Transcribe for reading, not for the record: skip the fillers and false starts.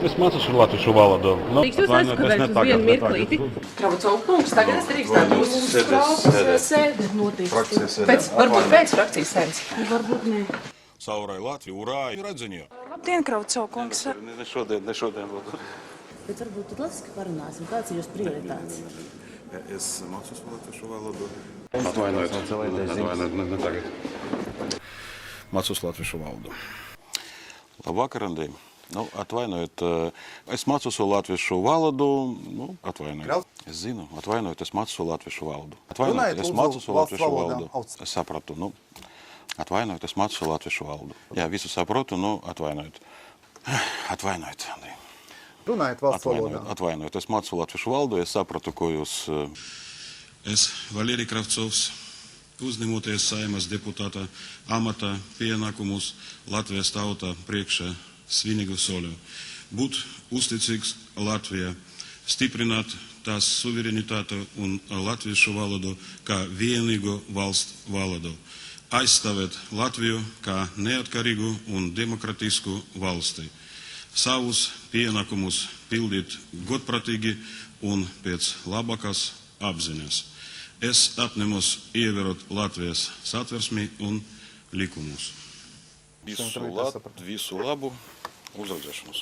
Es mācos ar latviešu valodu. Nu, Drīkst jūs aizkavēt uz vienu mirklīti? Kravcov kungs, tagad es drīkstētu uz frakcijas sēdi notiks. Varbūt pēc frakcijas sēdes. Varbūt ne. Saurai Latviju, urā, redziniet. Labdien, Kravcov kungs. Ne šodien. Bet varbūt tad latviski parunāsim. Kāds ir jūsu prioritāts? Es mācos latviešu valodu. Atvainojiet, ne tagad. Mācos latviešu valodu. Labvakar, Andī. Atvainojiet, es mācos latviešu valodu. Atvainojiet. Es zinu, atvainojiet, es mācos latviešu valodu. Atvainojiet, es mācos latviešu valodu. Es sapratu, atvainojiet, es mācos latviešu valodu. Jā, visu saprotu, atvainojiet. Atvainojiet, Andī. Runājiet valsts valodā. Atvainojiet, es mācos latviešu valodu, es sapratu, ko jūs... Es, Valerij Kravcovs, uzņemoties Saeimas deputāta amata pienākumus Latvijas tauta priekšā svinīgu soļu, būt uzticīgs Latvijai, stiprināt tās suverenitāti un latviešu valodu kā vienīgu valsts valodu, aizstāvēt Latviju kā neatkarīgu un demokratisku valsti, savus pienākumus pildīt godprātīgi un pēc labākās apziņas. Es apņemos ievērot Latvijas satversmi un likumus. Visu labu, uzredzēšanos.